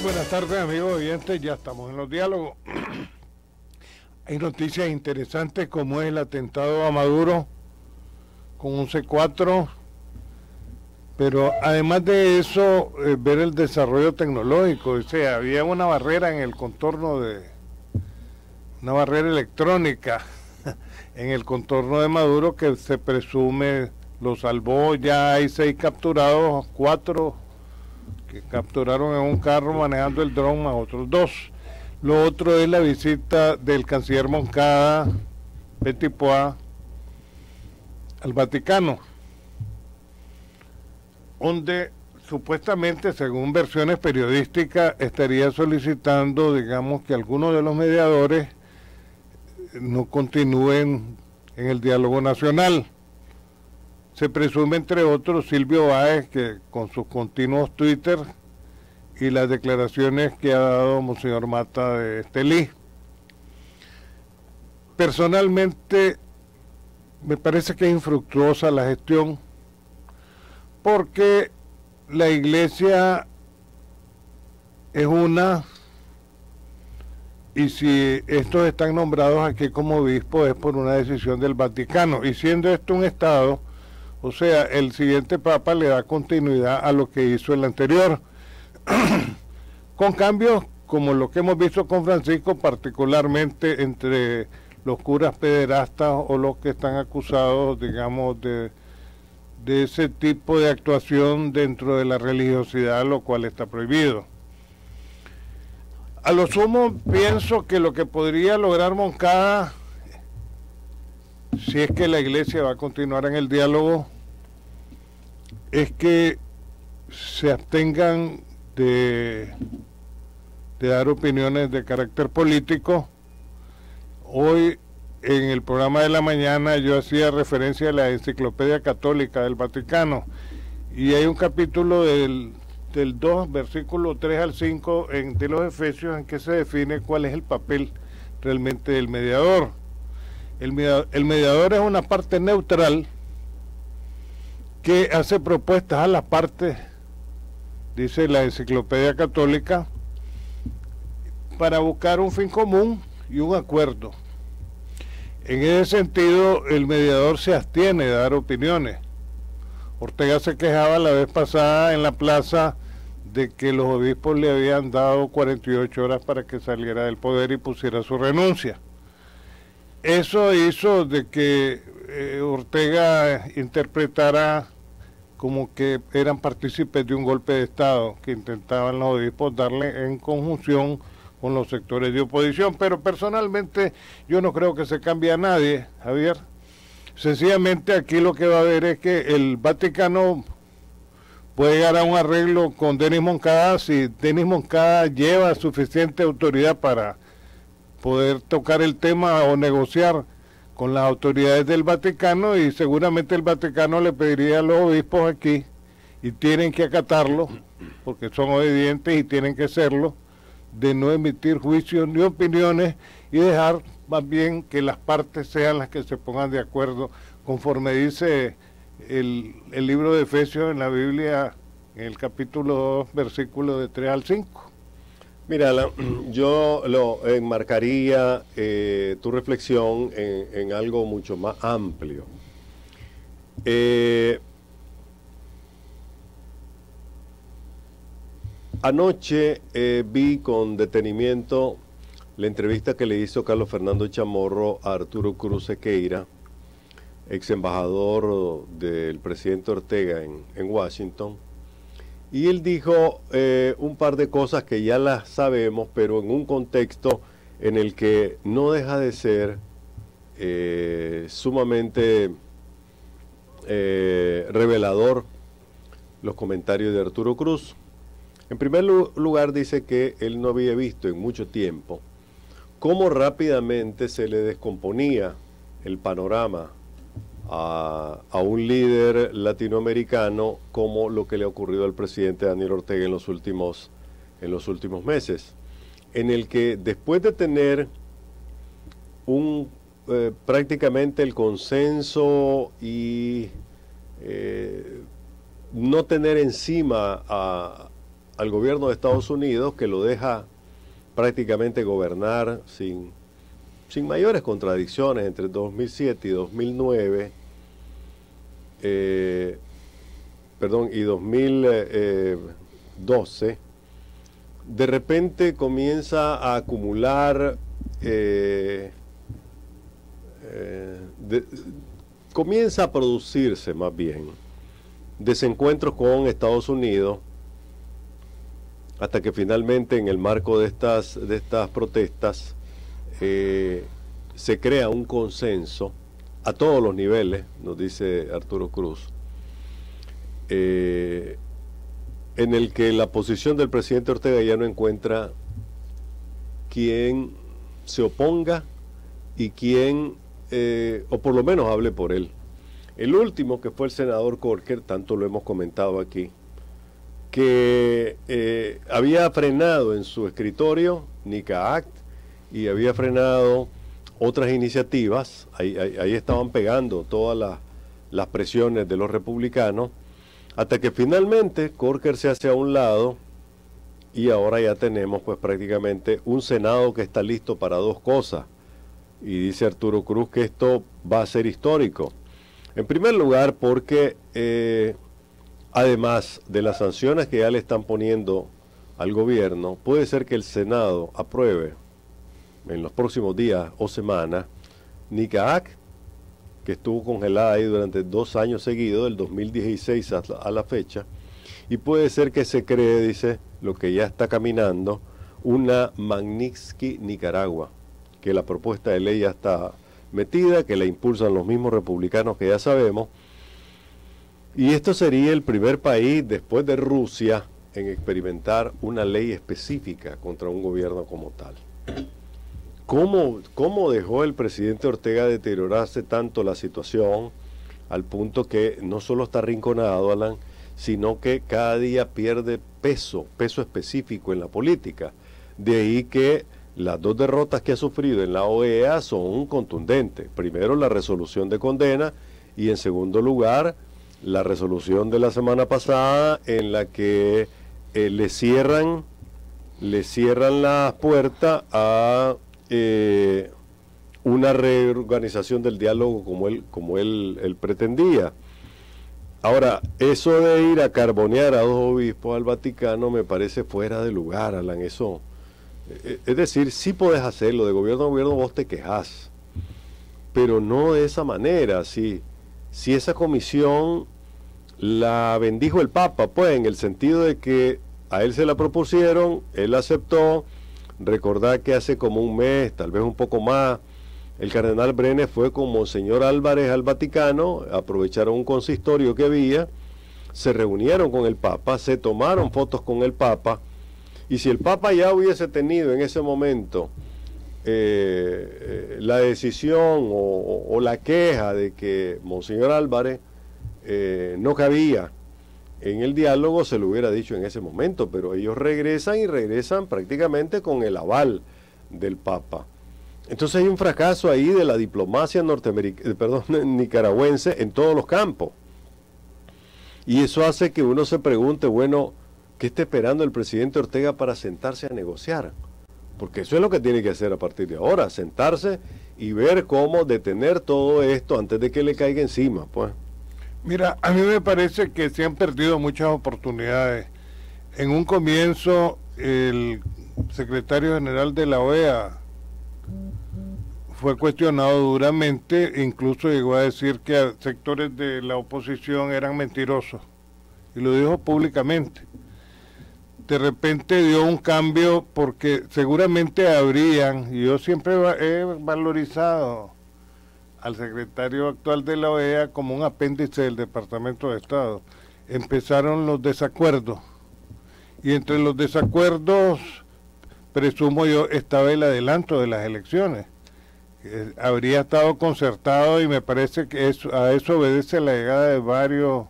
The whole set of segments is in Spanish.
Buenas tardes, amigos oyentes, ya estamos en los diálogos. Hay noticias interesantes como es el atentado a Maduro con un C4, pero además de eso, ver el desarrollo tecnológico. O sea, había una barrera en el contorno una barrera electrónica en el contorno de Maduro que se presume lo salvó. Ya hay 6 capturados, 4 que capturaron en un carro manejando el dron, más otros 2. Lo otro es la visita del canciller Moncada, Petipoa, al Vaticano, donde supuestamente, según versiones periodísticas, estaría solicitando, digamos, que algunos de los mediadores no continúen en el diálogo nacional. Se presume, entre otros, Silvio Báez, que con sus continuos Twitter y las declaraciones que ha dado Monseñor Mata de Estelí. Personalmente, me parece que es infructuosa la gestión, porque la iglesia es una, y si estos están nombrados aquí como obispos es por una decisión del Vaticano, y siendo esto un Estado, o sea, el siguiente Papa le da continuidad a lo que hizo el anterior, con cambios como lo que hemos visto con Francisco, particularmente entre los curas pederastas o los que están acusados, digamos, de ese tipo de actuación dentro de la religiosidad, lo cual está prohibido. A lo sumo, pienso que lo que podría lograr Moncada, si es que la iglesia va a continuar en el diálogo, es que se abstengan de dar opiniones de carácter político. Hoy en el programa de la mañana yo hacía referencia a la Enciclopedia Católica del Vaticano y hay un capítulo del 2, versículo 3 al 5 de los Efesios, en que se define cuál es el papel realmente del mediador. El mediador es una parte neutral que hace propuestas a las partes, dice la Enciclopedia Católica, para buscar un fin común y un acuerdo. En ese sentido, el mediador se abstiene de dar opiniones. Ortega se quejaba la vez pasada en la plaza de que los obispos le habían dado 48 horas para que saliera del poder y pusiera su renuncia. Eso hizo de que Ortega interpretara como que eran partícipes de un golpe de Estado que intentaban los obispos darle en conjunción con los sectores de oposición, pero personalmente yo no creo que se cambie a nadie, Javier. Sencillamente aquí lo que va a haber es que el Vaticano puede llegar a un arreglo con Denis Moncada si Denis Moncada lleva suficiente autoridad para poder tocar el tema o negociar con las autoridades del Vaticano, y seguramente el Vaticano le pediría a los obispos aquí, y tienen que acatarlo, porque son obedientes y tienen que serlo, de no emitir juicios ni opiniones y dejar más bien que las partes sean las que se pongan de acuerdo, conforme dice el libro de Efesios en la Biblia, en el capítulo 2, versículos de 3 al 5. Mira, yo lo enmarcaría tu reflexión en algo mucho más amplio. Anoche vi con detenimiento la entrevista que le hizo Carlos Fernando Chamorro a Arturo Cruz Sequeira, ex embajador del presidente Ortega en Washington. Y él dijo un par de cosas que ya las sabemos, pero en un contexto en el que no deja de ser sumamente revelador los comentarios de Arturo Cruz. En primer lugar, dice que él no había visto en mucho tiempo cómo rápidamente se le descomponía el panorama a un líder latinoamericano como lo que le ha ocurrido al presidente Daniel Ortega en los últimos meses, en el que después de tener prácticamente el consenso y no tener encima al gobierno de Estados Unidos, que lo deja prácticamente gobernar sin mayores contradicciones entre 2007 y 2009, y 2012, de repente comienza a acumular, comienza a producirse más bien desencuentros con Estados Unidos, hasta que finalmente, en el marco de estas protestas, se crea un consenso a todos los niveles, nos dice Arturo Cruz, en el que la posición del presidente Ortega ya no encuentra quien se oponga y quien, o por lo menos hable por él. El último, que fue el senador Corker, tanto lo hemos comentado aquí, que había frenado en su escritorio NICA Act y había frenado otras iniciativas. Ahí estaban pegando todas las presiones de los republicanos, hasta que finalmente Corker se hace a un lado y ahora ya tenemos pues prácticamente un Senado que está listo para dos cosas. Y dice Arturo Cruz que esto va a ser histórico. En primer lugar, porque además de las sanciones que ya le están poniendo al gobierno, puede ser que el Senado apruebe en los próximos días o semanas NICA Act, que estuvo congelada ahí durante 2 años seguidos, del 2016 a la fecha, y puede ser que se cree, dice, lo que ya está caminando, una Magnitsky Nicaragua, que la propuesta de ley ya está metida, que la impulsan los mismos republicanos que ya sabemos, y esto sería el primer país después de Rusia en experimentar una ley específica contra un gobierno como tal. ¿Cómo dejó el presidente Ortega deteriorarse tanto la situación al punto que no solo está arrinconado, Alan, sino que cada día pierde peso específico en la política? De ahí que las 2 derrotas que ha sufrido en la OEA son contundentes. Primero, la resolución de condena, y en segundo lugar, la resolución de la semana pasada en la que le cierran las puertas a una reorganización del diálogo como él pretendía. Ahora, eso de ir a carbonear a 2 obispos al Vaticano me parece fuera de lugar, Alan. Eso, es decir, sí podés hacerlo, de gobierno a gobierno vos te quejás, pero no de esa manera. Si esa comisión la bendijo el Papa, pues, en el sentido de que a él se la propusieron, él aceptó. Recordad que hace como un mes, tal vez un poco más, el cardenal Brenes fue con Monseñor Álvarez al Vaticano, aprovecharon un consistorio que había, se reunieron con el Papa, se tomaron fotos con el Papa, y si el Papa ya hubiese tenido en ese momento la decisión o la queja de que Monseñor Álvarez no cabía en el diálogo, se lo hubiera dicho en ese momento, pero ellos regresan prácticamente con el aval del Papa. Entonces hay un fracaso ahí de la diplomacia nicaragüense en todos los campos. Y eso hace que uno se pregunte, bueno, ¿qué está esperando el presidente Ortega para sentarse a negociar? Porque eso es lo que tiene que hacer a partir de ahora, sentarse y ver cómo detener todo esto antes de que le caiga encima, pues. Mira, a mí me parece que se han perdido muchas oportunidades. En un comienzo, el secretario general de la OEA fue cuestionado duramente, incluso llegó a decir que sectores de la oposición eran mentirosos, y lo dijo públicamente. De repente dio un cambio, porque seguramente habrían, y yo siempre he valorizado al secretario actual de la OEA como un apéndice del Departamento de Estado. Empezaron los desacuerdos, y entre los desacuerdos, presumo yo, estaba el adelanto de las elecciones. Habría estado concertado, y me parece que a eso obedece la llegada de varios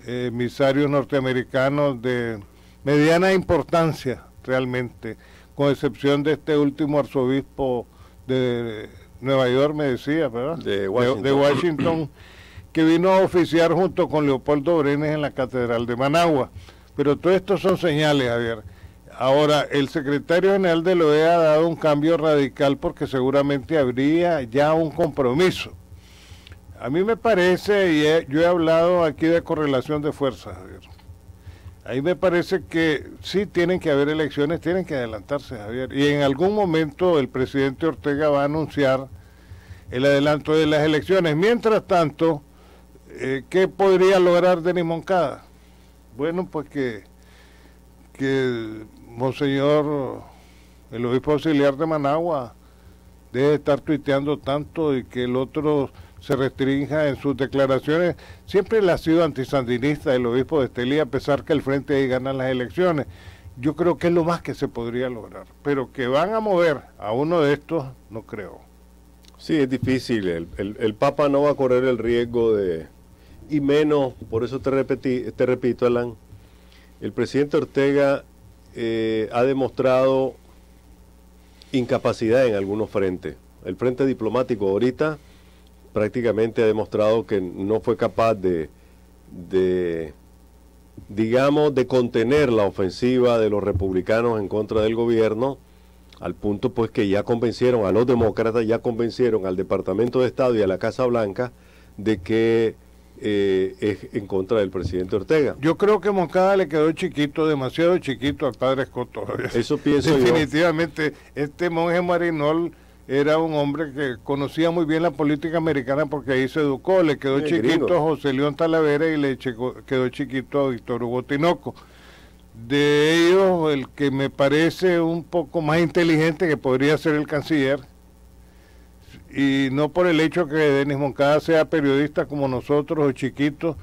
emisarios norteamericanos de mediana importancia, realmente, con excepción de este último arzobispo de Nueva York, me decía, ¿verdad? De Washington, que vino a oficiar junto con Leopoldo Brenes en la Catedral de Managua. Pero todo esto son señales, Javier. Ahora, el secretario general de la OEA ha dado un cambio radical porque seguramente habría ya un compromiso. A mí me parece, y yo he hablado aquí de correlación de fuerzas, Javier. A mí me parece que sí tienen que haber elecciones, tienen que adelantarse, Javier. Y en algún momento el presidente Ortega va a anunciar el adelanto de las elecciones. Mientras tanto, ¿qué podría lograr Denis Moncada? Bueno, pues que Monseñor, el obispo auxiliar de Managua, deje de estar tuiteando tanto y que el otro se restrinja en sus declaraciones. Siempre él ha sido antisandinista, el obispo de Estelí, a pesar que el Frente ahí gana las elecciones. Yo creo que es lo más que se podría lograr, pero que van a mover a uno de estos, no creo. Sí, es difícil, el Papa no va a correr el riesgo de, y menos, por eso te repito, Alan, el presidente Ortega ha demostrado incapacidad en algunos frentes. El frente diplomático ahorita prácticamente ha demostrado que no fue capaz de contener la ofensiva de los republicanos en contra del gobierno, al punto pues que ya convencieron a los demócratas, ya convencieron al Departamento de Estado y a la Casa Blanca de que es en contra del presidente Ortega. Yo creo que Moncada le quedó chiquito, demasiado chiquito al padre Escoto. Eso pienso definitivamente, este monje Marinol era un hombre que conocía muy bien la política americana porque ahí se educó. Le quedó chiquito a José León Talavera y le quedó chiquito a Víctor Hugo Tinoco. De ellos, el que me parece un poco más inteligente que podría ser el canciller, y no por el hecho que Denis Moncada sea periodista como nosotros o chiquito,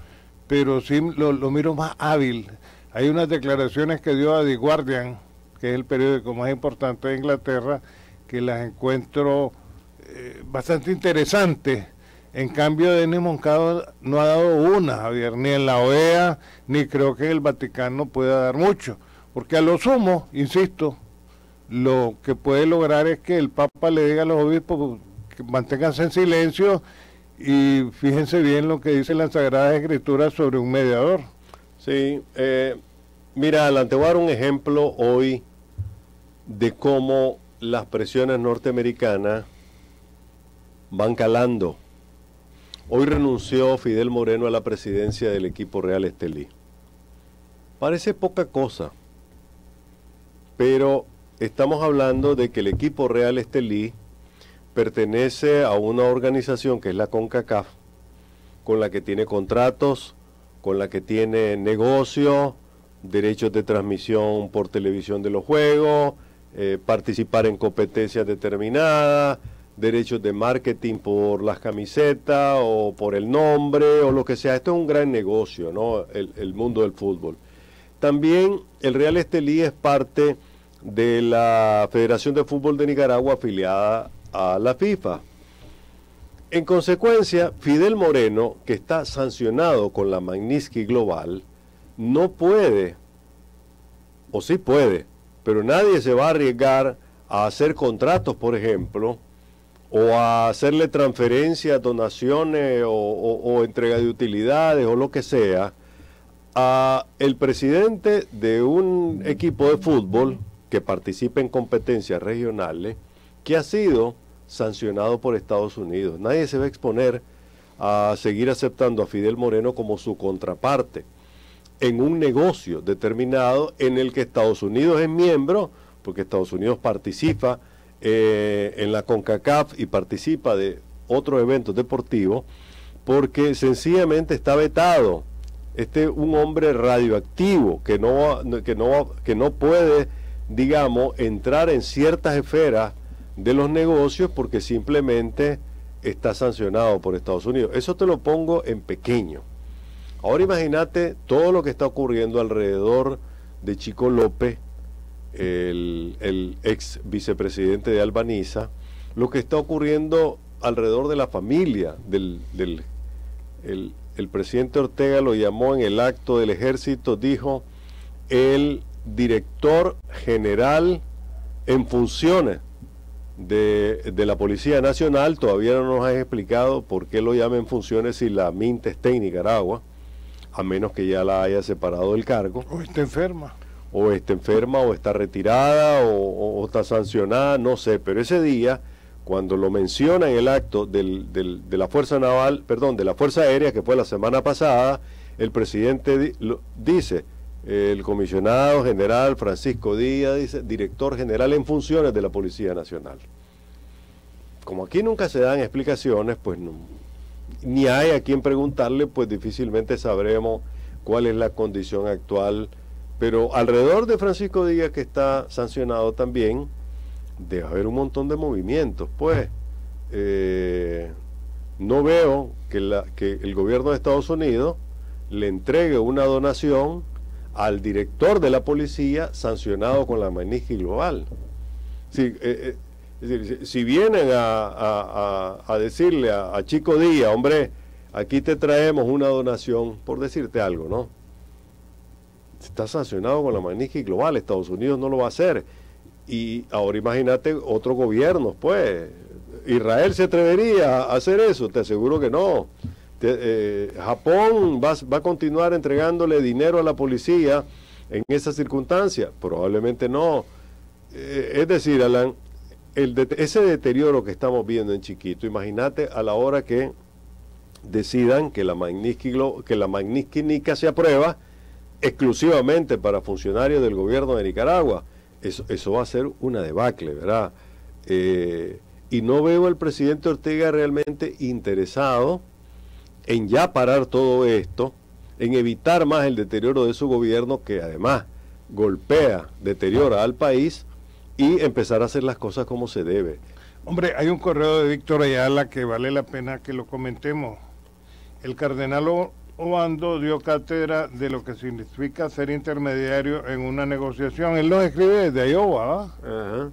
pero sí lo miro más hábil. Hay unas declaraciones que dio a The Guardian, que es el periódico más importante de Inglaterra, que las encuentro bastante interesantes. En cambio, Denis Moncada no ha dado una, Javier, ni en la OEA, ni creo que en el Vaticano pueda dar mucho, porque a lo sumo, insisto, lo que puede lograr es que el Papa le diga a los obispos que manténganse en silencio y fíjense bien lo que dice la Sagrada Escritura sobre un mediador. Sí, mira, Alan, te voy a dar un ejemplo hoy de cómo las presiones norteamericanas van calando. Hoy renunció Fidel Moreno a la presidencia del equipo Real Estelí. Parece poca cosa, pero estamos hablando de que el equipo Real Estelí pertenece a una organización que es la CONCACAF, con la que tiene contratos, con la que tiene negocios, derechos de transmisión por televisión de los juegos, participar en competencias determinadas, derechos de marketing por las camisetas o por el nombre o lo que sea. Esto es un gran negocio, ¿no? El mundo del fútbol. También el Real Estelí es parte de la Federación de Fútbol de Nicaragua afiliada a la FIFA. En consecuencia, Fidel Moreno, que está sancionado con la Magnitsky Global, no puede, o sí puede, pero nadie se va a arriesgar a hacer contratos, por ejemplo, o a hacerle transferencias, donaciones o entrega de utilidades o lo que sea a el presidente de un equipo de fútbol que participa en competencias regionales que ha sido sancionado por Estados Unidos. Nadie se va a exponer a seguir aceptando a Fidel Moreno como su contraparte en un negocio determinado en el que Estados Unidos es miembro, porque Estados Unidos participa en la CONCACAF y participa de otros eventos deportivos, porque sencillamente está vetado. Este es un hombre radioactivo que no puede, digamos, entrar en ciertas esferas de los negocios porque simplemente está sancionado por Estados Unidos. Eso te lo pongo en pequeño. Ahora imagínate todo lo que está ocurriendo alrededor de Chico López, el ex vicepresidente de Albaniza, lo que está ocurriendo alrededor de la familia el presidente Ortega lo llamó en el acto del ejército, dijo, el director general en funciones de la Policía Nacional. Todavía no nos ha explicado por qué lo llama en funciones si la MINT está en Nicaragua. a menos que ya la haya separado del cargo. O está enferma. O está enferma, o está retirada, o está sancionada, no sé, pero ese día, cuando lo menciona en el acto de la Fuerza Naval, perdón, de la Fuerza Aérea, que fue la semana pasada, el presidente dice, el comisionado general Francisco Díaz, dice, director general en funciones de la Policía Nacional. Como aquí nunca se dan explicaciones, pues no, ni hay a quien preguntarle, pues difícilmente sabremos cuál es la condición actual. Pero alrededor de Francisco Díaz, que está sancionado también, debe haber un montón de movimientos. Pues no veo que el gobierno de Estados Unidos le entregue una donación al director de la policía sancionado con la Magnitsky Global. Sí, es decir, si vienen a decirle a Chico Díaz, hombre, aquí te traemos una donación, por decirte algo, ¿no? Está sancionado con la Magnitsky Global, Estados Unidos no lo va a hacer. Y ahora imagínate otros gobiernos, pues. ¿Israel se atrevería a hacer eso? Te aseguro que no. ¿Japón va a continuar entregándole dinero a la policía en esas circunstancias? Probablemente no. Es decir, Alan, ese deterioro que estamos viendo en Chiquito, imagínate a la hora que decidan que la Magnitsky se aprueba exclusivamente para funcionarios del gobierno de Nicaragua. Eso va a ser una debacle, ¿verdad? Y no veo al presidente Ortega realmente interesado en ya parar todo esto, en evitar más el deterioro de su gobierno, que además golpea, deteriora al país, y empezar a hacer las cosas como se debe. Hombre, hay un correo de Víctor Ayala que vale la pena que lo comentemos. El cardenal Obando dio cátedra de lo que significa ser intermediario en una negociación. Él lo escribe desde Iowa, ¿eh?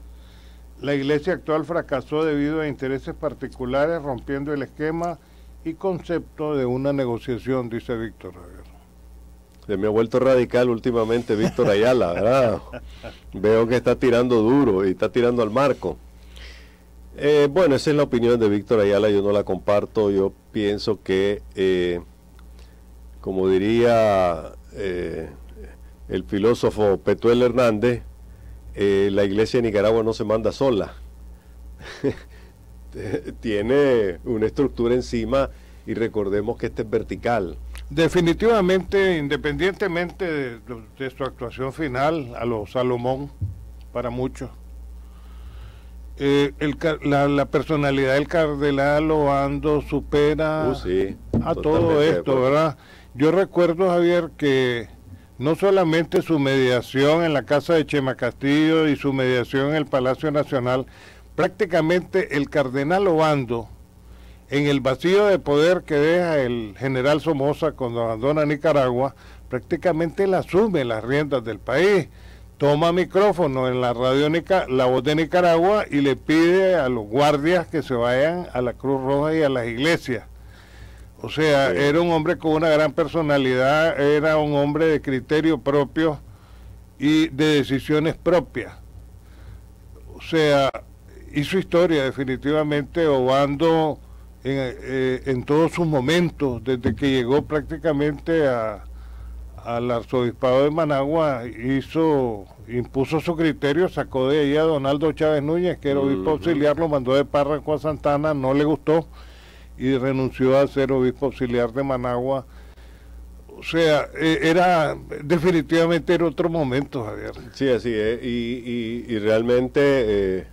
La iglesia actual fracasó debido a intereses particulares, rompiendo el esquema y concepto de una negociación, dice Víctor. Se me ha vuelto radical últimamente Víctor Ayala, ¿verdad? Veo que está tirando duro y está tirando al marco. Bueno, esa es la opinión de Víctor Ayala, yo no la comparto. Yo pienso que, como diría el filósofo Petuel Hernández, la iglesia de Nicaragua no se manda sola. Tiene una estructura encima, y recordemos que este es vertical. Definitivamente, independientemente de su actuación final, a lo Salomón, para muchos, la personalidad del cardenal Obando supera sí, a todo esto, ¿verdad? Yo recuerdo, Javier, que no solamente su mediación en la casa de Chema Castillo y su mediación en el Palacio Nacional, prácticamente el cardenal Obando, en el vacío de poder que deja el general Somoza cuando abandona Nicaragua, prácticamente él asume las riendas del país, toma micrófono en la radio La Voz de Nicaragua y le pide a los guardias que se vayan a la Cruz Roja y a las iglesias. O sea, sí, era un hombre con una gran personalidad, era un hombre de criterio propio y de decisiones propias. O sea, hizo historia definitivamente Obando en todos sus momentos, desde que llegó prácticamente al arzobispado de Managua, impuso su criterio, sacó de ahí a Donaldo Chávez Núñez, que era obispo auxiliar, lo mandó de Párraco a Santana, no le gustó, y renunció a ser obispo auxiliar de Managua. O sea, definitivamente era otro momento, Javier. Sí, así es, y realmente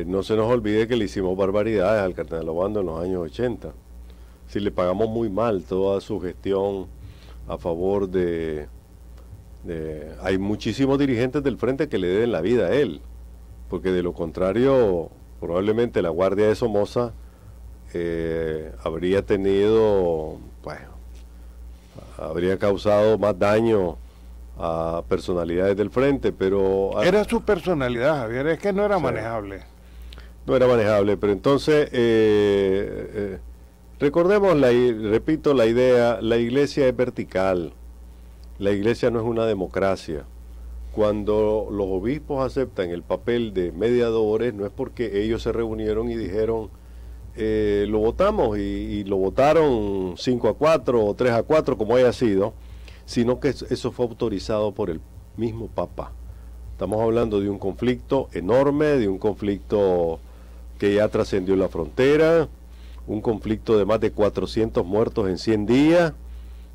no se nos olvide que le hicimos barbaridades al cardenal Obando en los años 80. Si le pagamos muy mal toda su gestión a favor hay muchísimos dirigentes del frente que le deben la vida a él, porque de lo contrario probablemente la guardia de Somoza habría tenido, bueno, habría causado más daño a personalidades del frente, pero... Era su personalidad, Javier, es que no era manejable. No era manejable, pero entonces, recordemos, repito la idea, la iglesia es vertical, la iglesia no es una democracia. Cuando los obispos aceptan el papel de mediadores, no es porque ellos se reunieron y dijeron, lo votamos y lo votaron 5-4 o 3-4, como haya sido, sino que eso fue autorizado por el mismo Papa. Estamos hablando de un conflicto enorme, de un conflicto que ya trascendió la frontera, un conflicto de más de 400 muertos en 100 días.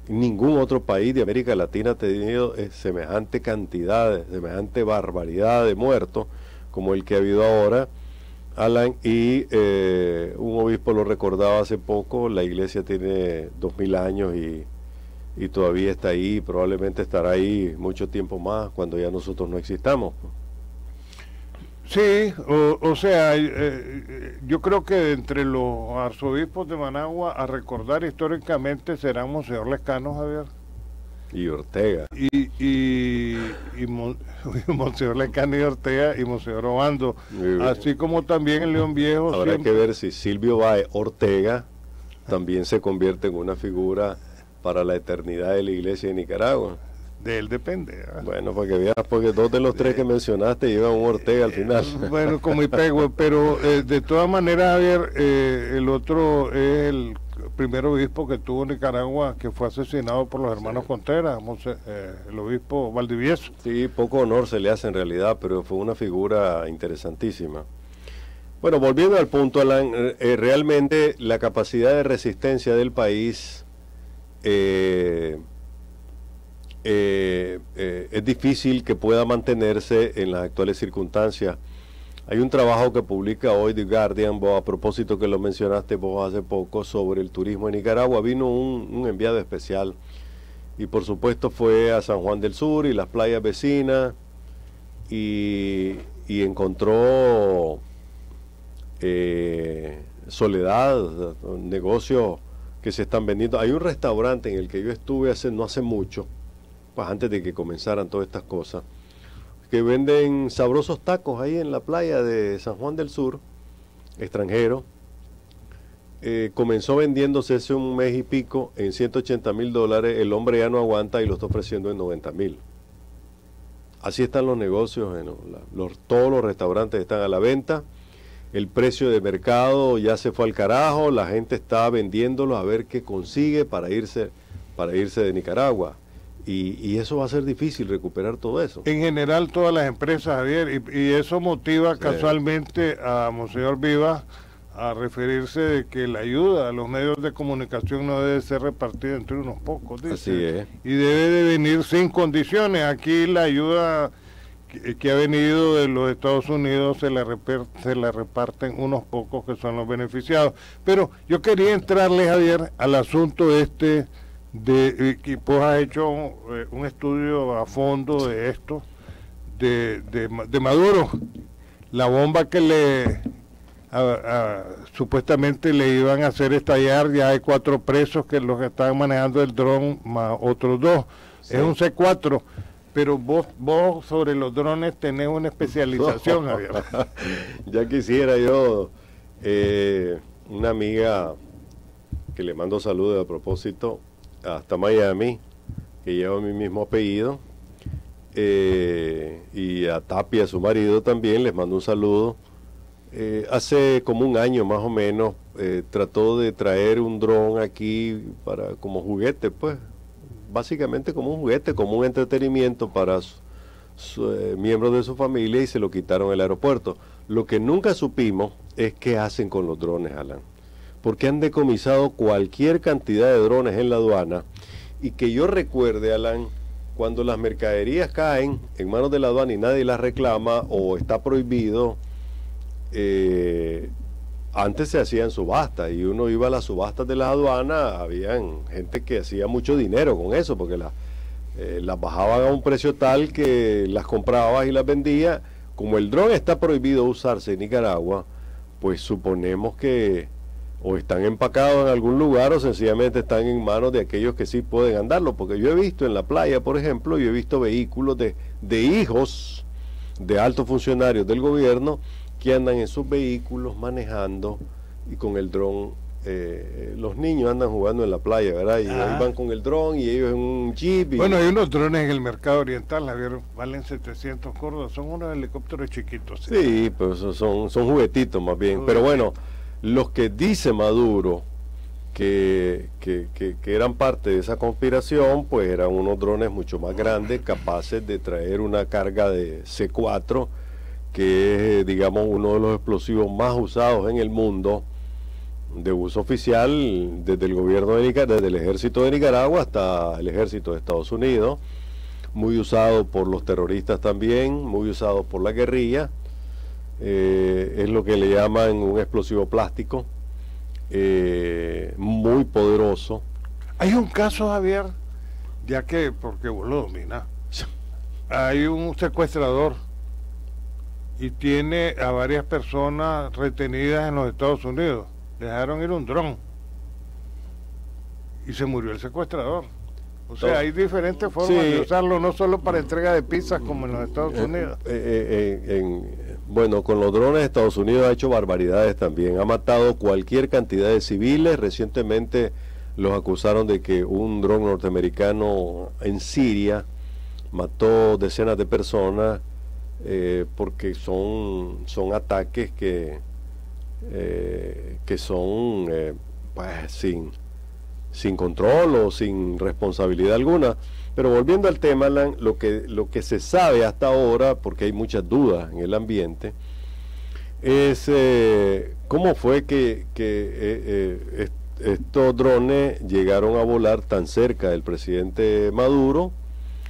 Ningún otro país de América Latina ha tenido semejante cantidad, semejante barbaridad de muertos como el que ha habido ahora, Alan. Y un obispo lo recordaba hace poco, la iglesia tiene 2000 años y todavía está ahí, probablemente estará ahí mucho tiempo más cuando ya nosotros no existamos. Sí, o sea, yo creo que entre los arzobispos de Managua a recordar históricamente serán Monseñor Lescano, Javier. Y Ortega. Monseñor Lescano y Ortega y Monseñor Obando, así como también en León Viejo. Habrá que ver si Silvio Báez Ortega también se convierte en una figura para la eternidad de la iglesia de Nicaragua. De él depende. Bueno, para que veas, porque dos de los tres que mencionaste llevan un Ortega al final. Bueno, como y pego, pero de todas maneras, Javier, el otro es el primer obispo que tuvo Nicaragua, que fue asesinado por los hermanos Contreras, el obispo Valdivieso. Sí, poco honor se le hace en realidad, pero fue una figura interesantísima. Bueno, volviendo al punto, Alan, realmente la capacidad de resistencia del país es difícil que pueda mantenerse en las actuales circunstancias. Hay un trabajo que publica hoy The Guardian, vos, a propósito que lo mencionaste vos hace poco, sobre el turismo en Nicaragua. Vino un enviado especial y por supuesto fue a San Juan del Sur y las playas vecinas y encontró soledad, negocios que se están vendiendo. Hay un restaurante en el que yo estuve no hace mucho, pues antes de que comenzaran todas estas cosas, que venden sabrosos tacos ahí en la playa de San Juan del Sur, extranjero. Comenzó vendiéndose hace un mes y pico en $180,000, el hombre ya no aguanta y lo está ofreciendo en 90,000. Así están los negocios, todos los restaurantes están a la venta, el precio de mercado ya se fue al carajo, la gente está vendiéndolo a ver qué consigue para irse de Nicaragua. Y eso va a ser difícil recuperar todo eso. En general todas las empresas, Javier, y eso motiva casualmente a Monseñor Vivas a referirse de que la ayuda a los medios de comunicación no debe ser repartida entre unos pocos, dice. Así es. Y debe de venir sin condiciones. Aquí la ayuda que ha venido de los Estados Unidos se la reparten unos pocos que son los beneficiados. Pero yo quería entrarle, Javier, al asunto de que vos has hecho un estudio a fondo de esto, de Maduro, la bomba que supuestamente le iban a hacer estallar. Ya hay 4 presos que los que están manejando el dron, más otros 2, sí. Es un C4, pero vos sobre los drones tenés una especialización, Javier. Ya quisiera yo, una amiga que le mando saludos a propósito, hasta Miami, que lleva mi mismo apellido, y a Tapia, su marido, también les mando un saludo. Hace como un año más o menos trató de traer un dron aquí como juguete, pues básicamente como un juguete, como un entretenimiento para miembros de su familia, y se lo quitaron en el aeropuerto. Lo que nunca supimos es qué hacen con los drones, Alan, porque han decomisado cualquier cantidad de drones en la aduana, y que yo recuerde, Alan, cuando las mercaderías caen en manos de la aduana y nadie las reclama o está prohibido, antes se hacían subastas y uno iba a las subastas de las aduanas, habían gente que hacía mucho dinero con eso, porque las bajaban a un precio tal que las compraba y las vendía. Como el dron está prohibido usarse en Nicaragua, pues suponemos que o están empacados en algún lugar o sencillamente están en manos de aquellos que sí pueden andarlo, porque yo he visto en la playa, por ejemplo, yo he visto vehículos de hijos de altos funcionarios del gobierno que andan en sus vehículos manejando y con el dron. Los niños andan jugando en la playa, ¿verdad? Y ahí van con el dron y ellos en un jeep. Bueno, hay unos drones en el mercado oriental, Javier, valen 700 córdobas, son unos helicópteros chiquitos. Sí, pero son juguetitos más bien. Pero bueno, Los que dice Maduro que eran parte de esa conspiración, pues eran unos drones mucho más grandes, capaces de traer una carga de C4, que es, digamos, uno de los explosivos más usados en el mundo, de uso oficial, desde el gobierno de Nicaragua, desde el ejército de Nicaragua hasta el ejército de Estados Unidos, muy usado por los terroristas también, muy usado por la guerrilla. Es lo que le llaman un explosivo plástico, muy poderoso. Hay un caso, Javier, ya que, porque vos lo dominás, hay un secuestrador y tiene a varias personas retenidas en los Estados Unidos. Dejaron ir un dron y se murió el secuestrador. O sea, hay diferentes formas de usarlo, no solo para entrega de pizzas como en los Estados Unidos. Bueno, con los drones Estados Unidos ha hecho barbaridades también. Ha matado cualquier cantidad de civiles. Recientemente los acusaron de que un dron norteamericano en Siria mató decenas de personas porque son ataques que son pues sin control o sin responsabilidad alguna. Pero volviendo al tema, Alan, lo que se sabe hasta ahora, porque hay muchas dudas en el ambiente, es cómo fue que estos drones llegaron a volar tan cerca del presidente Maduro.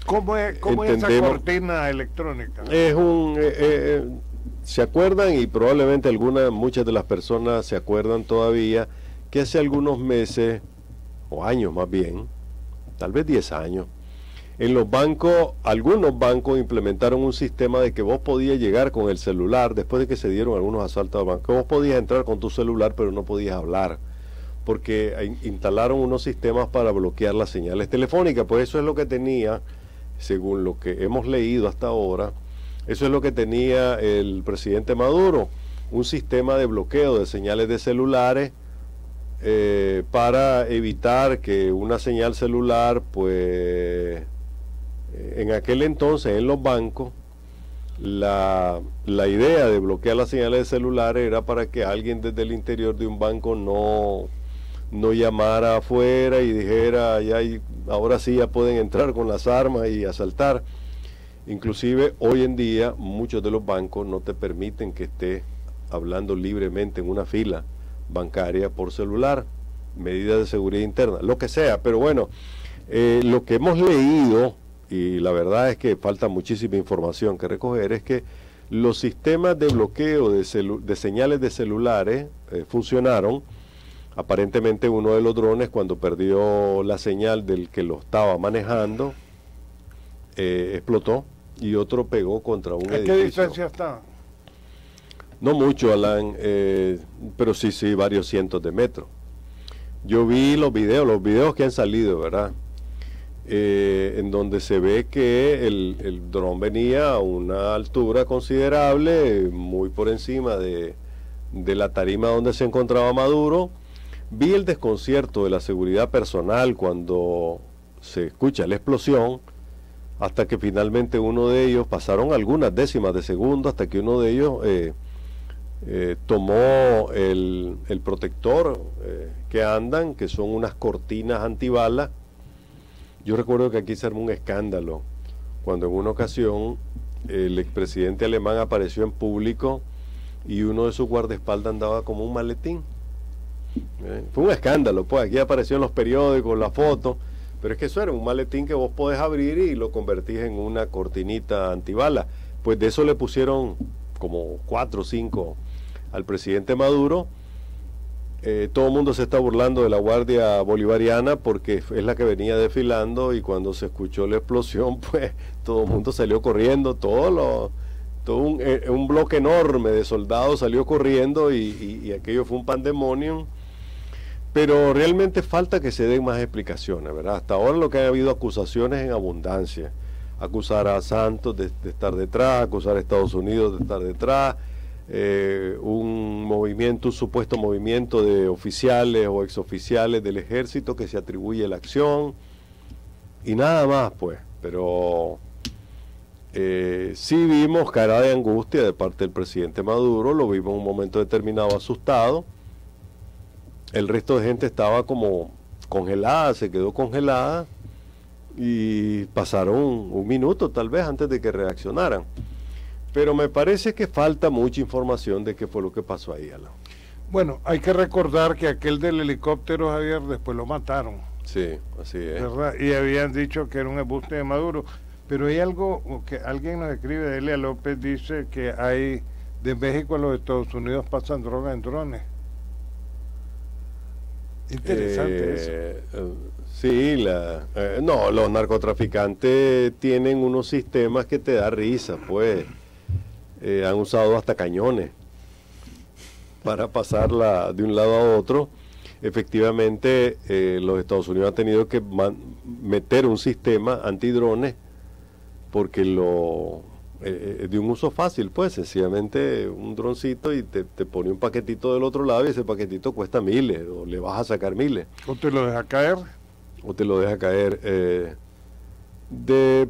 ¿Cómo es esa cortina electrónica? Es se acuerdan, y probablemente muchas de las personas se acuerdan todavía, que hace algunos meses, o años más bien, tal vez 10 años, en los bancos, algunos bancos implementaron un sistema de que vos podías llegar con el celular, después de que se dieron algunos asaltos a bancos, vos podías entrar con tu celular, pero no podías hablar, porque instalaron unos sistemas para bloquear las señales telefónicas. Pues eso es lo que tenía, según lo que hemos leído hasta ahora, eso es lo que tenía el presidente Maduro, un sistema de bloqueo de señales de celulares, para evitar que una señal celular, pues en aquel entonces en los bancos, la idea de bloquear las señales de celulares era para que alguien desde el interior de un banco no llamara afuera y dijera, ahora sí ya pueden entrar con las armas y asaltar. Inclusive hoy en día muchos de los bancos no te permiten que estés hablando libremente en una fila bancaria por celular, medidas de seguridad interna, lo que sea. Pero bueno, lo que hemos leído, y la verdad es que falta muchísima información que recoger, es que los sistemas de bloqueo de señales de celulares funcionaron. Aparentemente uno de los drones, cuando perdió la señal del que lo estaba manejando, explotó, y otro pegó contra un edificio. ¿A qué distancia está? No mucho, Alan, pero sí, varios cientos de metros. Yo vi los videos que han salido, ¿verdad? En donde se ve que el dron venía a una altura considerable, muy por encima de la tarima donde se encontraba Maduro. Vi el desconcierto de la seguridad personal cuando se escucha la explosión, hasta que finalmente uno de ellos, pasaron algunas décimas de segundo, hasta que uno de ellos tomó el protector que andan, que son unas cortinas antibalas. Yo recuerdo que aquí se armó un escándalo cuando en una ocasión el expresidente alemán apareció en público y uno de sus guardaespaldas andaba como un maletín. Fue un escándalo, pues aquí apareció en los periódicos la foto, pero es que eso era un maletín que vos podés abrir y lo convertís en una cortinita antibala. Pues de eso le pusieron como 4 o 5 al presidente Maduro. Todo el mundo se está burlando de la Guardia Bolivariana porque es la que venía desfilando, y cuando se escuchó la explosión, pues todo el mundo salió corriendo, un bloque enorme de soldados salió corriendo, y aquello fue un pandemonium. Pero realmente falta que se den más explicaciones, ¿verdad? Hasta ahora lo que ha habido acusaciones en abundancia. Acusar a Santos de estar detrás, acusar a Estados Unidos de estar detrás, un supuesto movimiento de oficiales o exoficiales del ejército que se atribuye la acción, y nada más, pues. Pero sí vimos cara de angustia de parte del presidente Maduro, lo vimos en un momento determinado asustado, el resto de gente estaba como congelada, se quedó congelada y pasaron un minuto tal vez antes de que reaccionaran. Pero me parece que falta mucha información de qué fue lo que pasó ahí, Alan. Bueno, hay que recordar que aquel del helicóptero, Javier, después lo mataron. Sí, así es. ¿Verdad? Y habían dicho que era un embuste de Maduro. Pero hay algo que alguien nos escribe, Delia López dice que hay, de México a los Estados Unidos pasan droga en drones. Interesante eso. Sí, no, los narcotraficantes tienen unos sistemas que te da risa, pues. Han usado hasta cañones para pasarla de un lado a otro. Efectivamente, los Estados Unidos han tenido que meter un sistema antidrones porque de un uso fácil, pues sencillamente un droncito y te pone un paquetito del otro lado y ese paquetito cuesta miles o le vas a sacar miles. ¿O te lo deja caer? O te lo deja caer.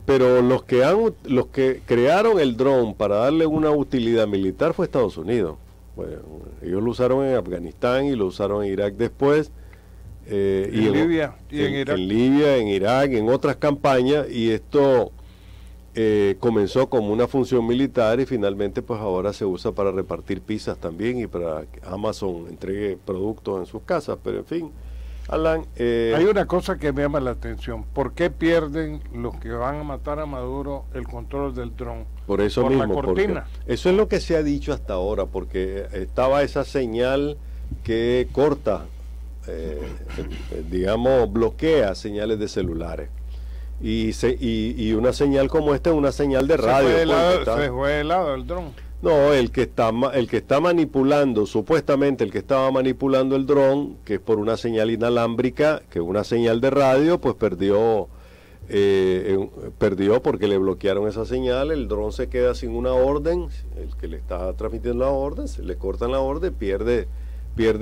Pero los que crearon el dron para darle una utilidad militar fue Estados Unidos. Bueno, ellos lo usaron en Afganistán y lo usaron en Irak después. En Libia y en Irak. En Libia, en Irak, en otras campañas, y esto comenzó como una función militar y finalmente pues ahora se usa para repartir pizzas también y para que Amazon entregue productos en sus casas, pero en fin. Alan, hay una cosa que me llama la atención. ¿Por qué pierden los que van a matar a Maduro el control del dron? Por eso por mismo, la cortina. Eso es lo que se ha dicho hasta ahora, porque estaba esa señal que corta, digamos, bloquea señales de celulares. Y una señal como esta es una señal de radio. Se fue de lado el dron. No, el que está manipulando, supuestamente el que estaba manipulando el dron, que es por una señal inalámbrica, que es una señal de radio, pues perdió porque le bloquearon esa señal, el dron se queda sin una orden, el que le está transmitiendo la orden, se le cortan la orden, pierde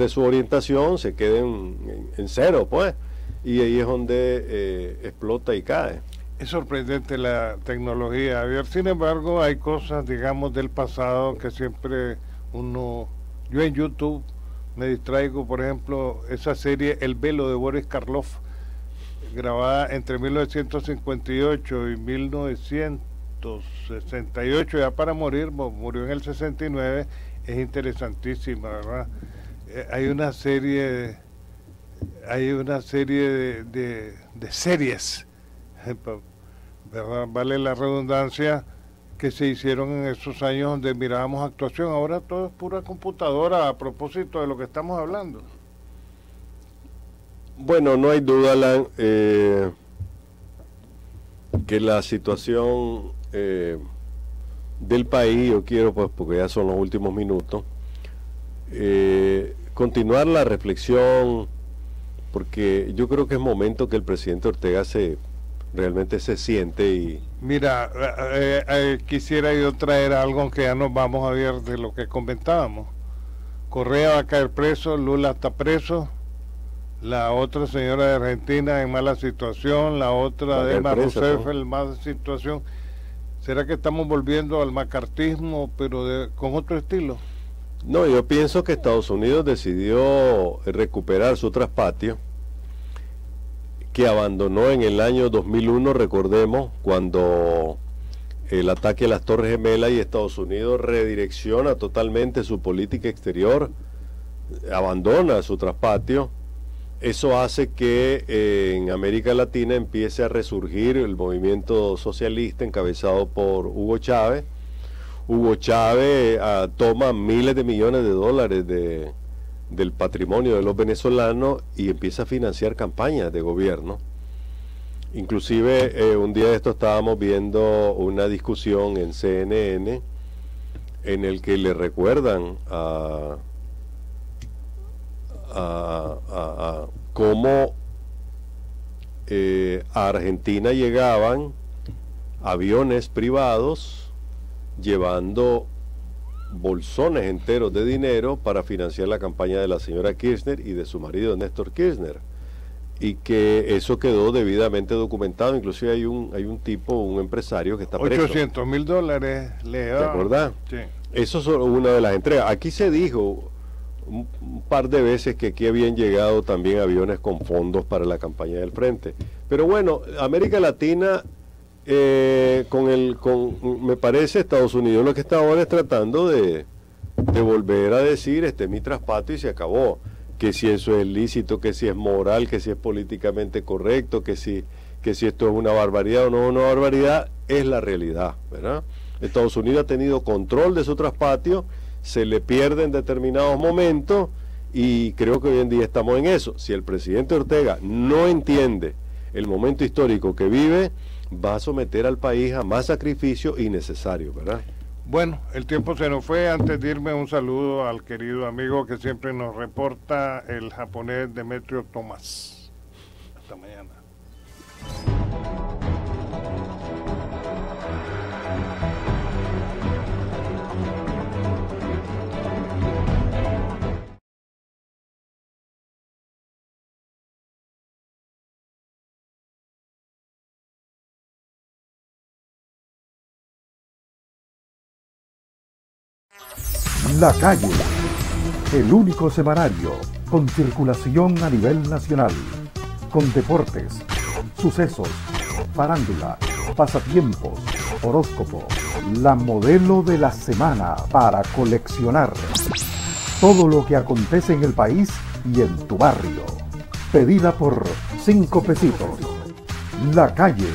su orientación, se queda en cero, pues, y ahí es donde explota y cae. Es sorprendente la tecnología, Javier. Sin embargo, hay cosas, digamos, del pasado que siempre yo en YouTube me distraigo, por ejemplo, esa serie El Velo de Boris Karloff, grabada entre 1958 y 1968, ya para morir, murió en el 69, es interesantísima, ¿verdad? Hay una serie de series, ¿verdad? Vale la redundancia, que se hicieron en esos años donde mirábamos actuación. Ahora todo es pura computadora, a propósito de lo que estamos hablando. Bueno, no hay duda, Alan, que la situación del país, yo quiero, pues porque ya son los últimos minutos, continuar la reflexión, porque yo creo que es momento que el presidente Ortega realmente se siente y... Mira, quisiera yo traer algo que ya nos vamos a ver de lo que comentábamos. Correa va a caer preso, Lula está preso, la otra señora de Argentina en mala situación, la otra de Dilma Rousseff en mala situación. ¿Será que estamos volviendo al macartismo, pero con otro estilo? No, yo pienso que Estados Unidos decidió recuperar su traspatio, que abandonó en el año 2001, recordemos, cuando el ataque a las Torres Gemelas, y Estados Unidos redirecciona totalmente su política exterior, abandona su traspatio. Eso hace que en América Latina empiece a resurgir el movimiento socialista encabezado por Hugo Chávez. Hugo Chávez toma miles de millones de dólares del patrimonio de los venezolanos y empieza a financiar campañas de gobierno. Inclusive un día de esto estábamos viendo una discusión en CNN en el que le recuerdan a cómo a Argentina llegaban aviones privados llevando bolsones enteros de dinero para financiar la campaña de la señora Kirchner y de su marido Néstor Kirchner, y que eso quedó debidamente documentado. Inclusive hay un tipo, un empresario que está preso. $800,000 le da. ¿Te acordás? Sí. Eso es una de las entregas. Aquí se dijo un par de veces que aquí habían llegado también aviones con fondos para la campaña del frente. Pero bueno, América Latina, me parece Estados Unidos lo que está ahora es tratando de volver a decir, este es mi traspato y se acabó. Que si eso es lícito, que si es moral, que si es políticamente correcto, que si esto es una barbaridad o no es una barbaridad, es la realidad, ¿verdad? Estados Unidos ha tenido control de su traspatio, se le pierde en determinados momentos y creo que hoy en día estamos en eso. Si el presidente Ortega no entiende el momento histórico que vive, va a someter al país a más sacrificio innecesario, ¿verdad? Bueno, el tiempo se nos fue. Antes de irme, un saludo al querido amigo que siempre nos reporta, el japonés Demetrio Tomás. Hasta mañana. La Calle, el único semanario con circulación a nivel nacional, con deportes, sucesos, farándula, pasatiempos, horóscopo, la modelo de la semana para coleccionar. Todo lo que acontece en el país y en tu barrio. Pedida por 5 pesitos. La Calle